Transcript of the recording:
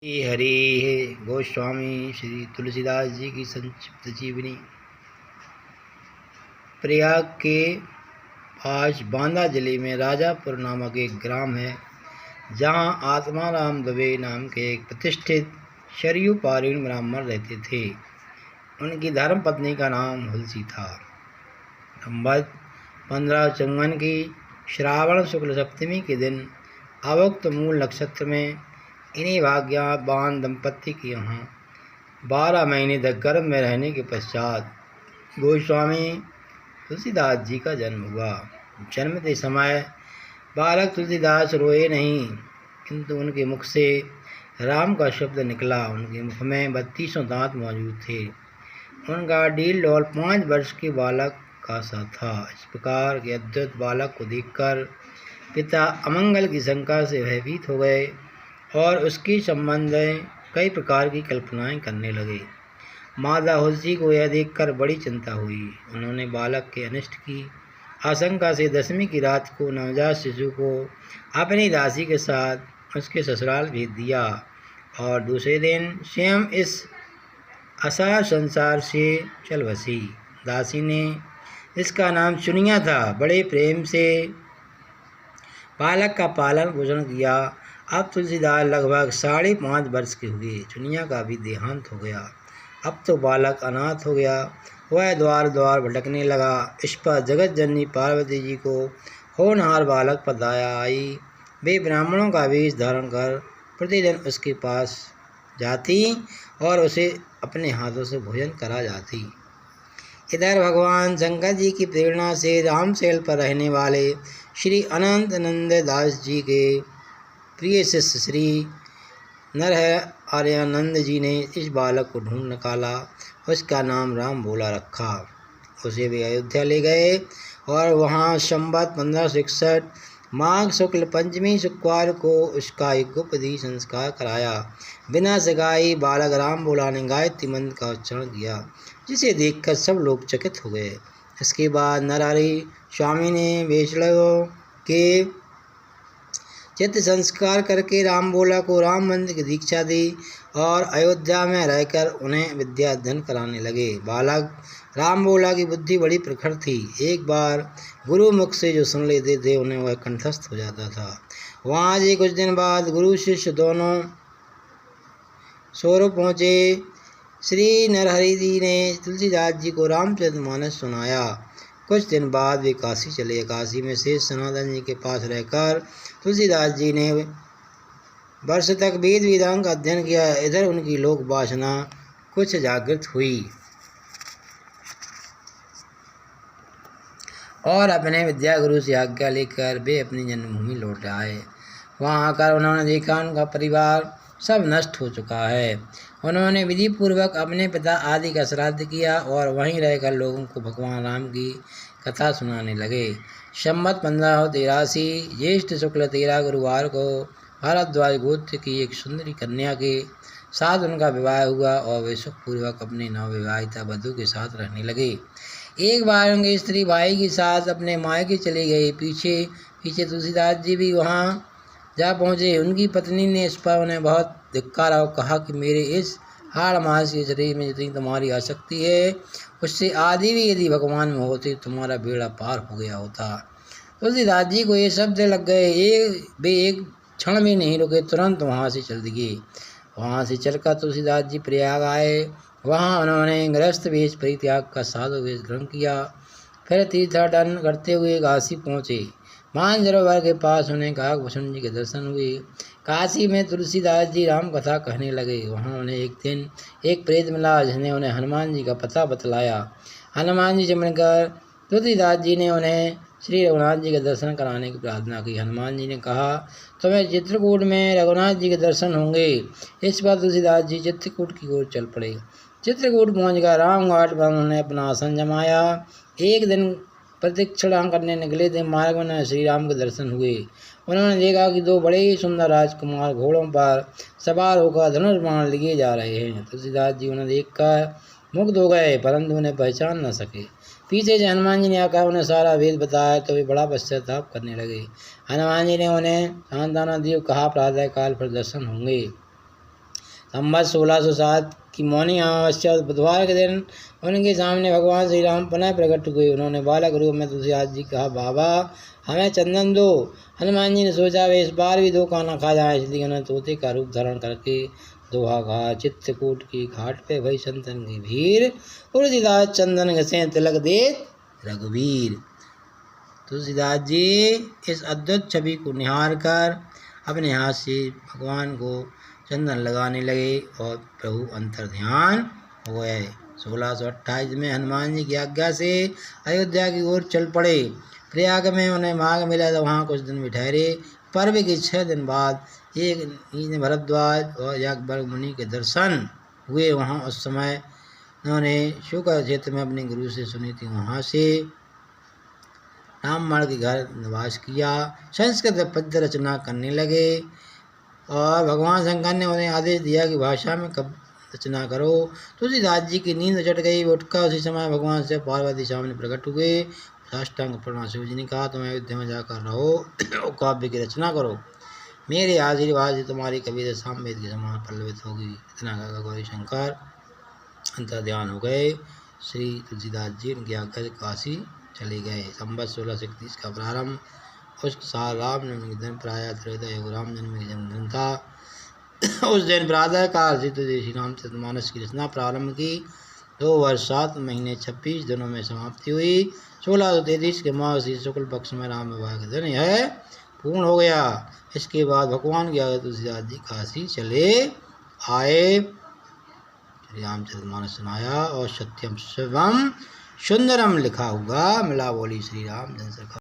श्री हरि गोस्वामी श्री तुलसीदास जी की संक्षिप्त जीवनी। प्रयाग के पास बांदा जिले में राजापुर नामक एक ग्राम है, जहाँ आत्माराम दवे नाम के एक प्रतिष्ठित शरयू पारीण ब्राह्मण रहते थे। उनकी धर्म पत्नी का नाम हुलसी था। संवत 1554 की श्रावण शुक्ल सप्तमी के दिन अवक्त मूल नक्षत्र में इन्हीं भाग्यवान दंपत्ति के यहाँ 12 महीने तक गर्भ में रहने के पश्चात गोस्वामी तुलसीदास जी का जन्म हुआ। जन्मते समय बालक तुलसीदास रोए नहीं, किंतु उनके मुख से राम का शब्द निकला। उनके मुख में 32 दांत मौजूद थे। उनका डील डोल 5 वर्ष के बालक का सा था। इस प्रकार के अद्भुत बालक को देखकर पिता अमंगल की शंका से भयभीत हो गए और उसके संबंध कई प्रकार की कल्पनाएं करने लगे। माता हुलसी को यह देखकर बड़ी चिंता हुई। उन्होंने बालक के अनिष्ट की आशंका से 10वीं की रात को नवजात शिशु को अपनी दासी के साथ उसके ससुराल भेज दिया और दूसरे दिन स्वयं इस असार संसार से चल बसी। दासी ने इसका नाम चुनिया था। बड़े प्रेम से बालक का पालन पोषण किया। अब तुलसीदास लगभग 5.5 वर्ष के हुए। चुनिया का भी देहांत हो गया। अब तो बालक अनाथ हो गया। वह द्वार द्वार भटकने लगा। इस पर जगत जननी पार्वती जी को होनहार बालक पर दया आई। वे ब्राह्मणों का वेश धारण कर प्रतिदिन उसके पास जाती और उसे अपने हाथों से भोजन करा जाती। इधर भगवान शंकर जी की प्रेरणा से रामशैल पर रहने वाले श्री अनंत नंद दास जी के प्रिय शिष्य श्री नरहर आर्यानंद जी ने इस बालक को ढूंढ निकाला। उसका नाम राम भोला रखा। उसे वे अयोध्या ले गए और वहाँ संवत 1561 माघ शुक्ल पंचमी शुक्रवार को उसका यज्ञोपवीत संस्कार कराया। बिना सगाई बालक राम भोला ने गायत्री मंत्र का उच्चारण किया, जिसे देखकर सब लोग चकित हो गए। इसके बाद नरहरि स्वामी ने वैष्णवों के चित्त संस्कार करके राम भोला को राम मंदिर की दीक्षा दी और अयोध्या में रहकर उन्हें विद्या अध्ययन कराने लगे। बालक राम भोला की बुद्धि बड़ी प्रखर थी। एक बार गुरु मुख से जो सुन लेते थे उन्हें वह कंठस्थ हो जाता था। वहाँ से कुछ दिन बाद गुरु शिष्य दोनों सौरभ पहुँचे। श्री नरहरि जी ने तुलसीदास जी को रामचरितमानस सुनाया। कुछ दिन बाद वे काशी चले। काशी में शेष सनातन जी के पास रहकर तुलसीदास जी ने वर्ष तक वेद वेदांग का अध्ययन किया। इधर उनकी लोक वासना कुछ जागृत हुई और अपने विद्या गुरु से आज्ञा लेकर वे अपनी जन्मभूमि लौट आए। वहाँ आकर उन्होंने देखा उनका परिवार सब नष्ट हो चुका है। उन्होंने विधि पूर्वक अपने पिता आदि का श्राद्ध किया और वहीं रहकर लोगों को भगवान राम की कथा सुनाने लगे। संवत 1583 ज्येष्ठ शुक्ल 13 गुरुवार को भारद्वाज गोत्र की एक सुंदरी कन्या के साथ उनका विवाह हुआ और वे सुखपूर्वक अपने नवविवाहिता वधू के साथ रहने लगे। एक बार उनके स्त्री भाई के साथ अपने मायके चले गए। पीछे तुलसीदास जी भी वहाँ जा पहुँचे। उनकी पत्नी ने इस पर उन्हें बहुत धिक्कारा और कहा कि मेरे इस हाड़ मास के शरीर में जितनी तुम्हारी आसक्ति है, उससे आदि भी यदि भगवान में होते तुम्हारा बेड़ा पार हो गया होता। तुलसीदास जी को ये शब्द लग गए। वे एक क्षण भी नहीं रुके, तुरंत वहाँ से चल दिए। वहाँ से चलकर तुलसीदास जी प्रयाग आए। वहाँ उन्होंने गृहस्थ वेश परित्याग का साधु वेश ग्रहण किया। फिर तीर्थाटन करते हुए काशी पहुँचे। मानसरोवर के पास उन्हें काकभूषण जी के दर्शन हुए। काशी में तुलसीदास जी राम कथा कहने लगे। वहाँ उन्हें एक दिन एक प्रेत मिला, जिसने उन्हें हनुमान जी का पता बतलाया। हनुमान जी से मिलकर तुलसीदास जी ने उन्हें श्री रघुनाथ जी के दर्शन कराने की प्रार्थना की। हनुमान जी ने कहा, तुम्हें चित्रकूट में रघुनाथ जी के दर्शन होंगे। इस पर तुलसीदास जी चित्रकूट की ओर चल पड़े। चित्रकूट पहुँचकर रामघाट पर उन्होंने अपना आसन जमाया। एक दिन प्रदक्षिणा करने निकले थे। मार्ग में उन्हें श्री राम के दर्शन हुए। उन्होंने देखा कि 2 बड़े ही सुंदर राजकुमार घोड़ों पर सवार होकर धनुष बाण लिए जा रहे हैं। तुलसीदास जी उन्हें देखकर मुग्ध हो गए, परंतु उन्हें पहचान न सके। पीछे से हनुमान जी ने आकर उन्हें सारा वेद बताया तो वे बड़ा पश्चाताप करने लगे। हनुमान जी ने उन्हें सांत्वना दी, कहा प्रातः काल फिर दर्शन होंगे। संवत 1607 की मौनी अमावस्या बुधवार के दिन उनके सामने भगवान श्री राम पुनः प्रकट हुए। उन्होंने बालक रूप में तुलसीदास जी कहा, बाबा हमें चंदन दो। हनुमान जी ने सोचा वे इस बार भी 2 खाना खा जाए, इसलिए उन्होंने तोते का रूप धारण करके दोहा कहा। चित्रकूट की घाट पे भई संतन की भीड़, तुलसीदास चंदन घसे तिलक दे रघुवीर। तुलसीदास जी इस अद्भुत छवि को निहार कर अपने हाथ से भगवान को चंदन लगाने लगे और प्रभु अंतर ध्यान हो गए। 1628 में हनुमान जी की आज्ञा से अयोध्या की ओर चल पड़े। प्रयाग में उन्हें मार्ग मिला तो वहाँ कुछ दिन भी ठहरे। पर्व के 6 दिन बाद एक भरद्वाज और याज्ञवल्क्य मुनि के दर्शन हुए। वहाँ उस समय उन्होंने शुक्र क्षेत्र में अपने गुरु से सुनी थी। वहाँ से राममण के घर निवास किया। संस्कृत पद्य रचना करने लगे और भगवान शंकर ने उन्हें आदेश दिया कि भाषा में कब रचना करो। तुलसीदास जी की नींद चढ़ गई। उठकर उसी समय भगवान से पार्वती सामने प्रकट हुए। साष्टांग प्रणाम। शिव जी ने कहा, तुम अयोध्या में जाकर रहो, काव्य की रचना करो। मेरे आशीर्वाद से तुम्हारी कविता सामवेद के समान पल्लवित होगी। इतना कहकर गौरी शंकर अंतर ध्यान हो गए। श्री तुलसीदास जी उनकी आज्ञा से काशी चले गए। संवत 1631 का प्रारंभ। उस साल रामनवमी के दिन प्रायः त्रयोदश योग राम जन्म के जन्मदिन था। उस दिन प्रातः काल से श्री रामचरितमानस की रचना प्रारंभ की। 2 वर्ष 7 महीने 26 दिनों में समाप्ति हुई। 1633 के माह से शुक्ल पक्ष में राम विवाह के दिन यह पूर्ण हो गया। इसके बाद भगवान की आज्ञा तुलसीदास जी काशी चले आए। श्री रामचरितमानस सुनाया और सत्यम शिवम सुंदरम लिखा हुआ मिला। बोली श्री राम जन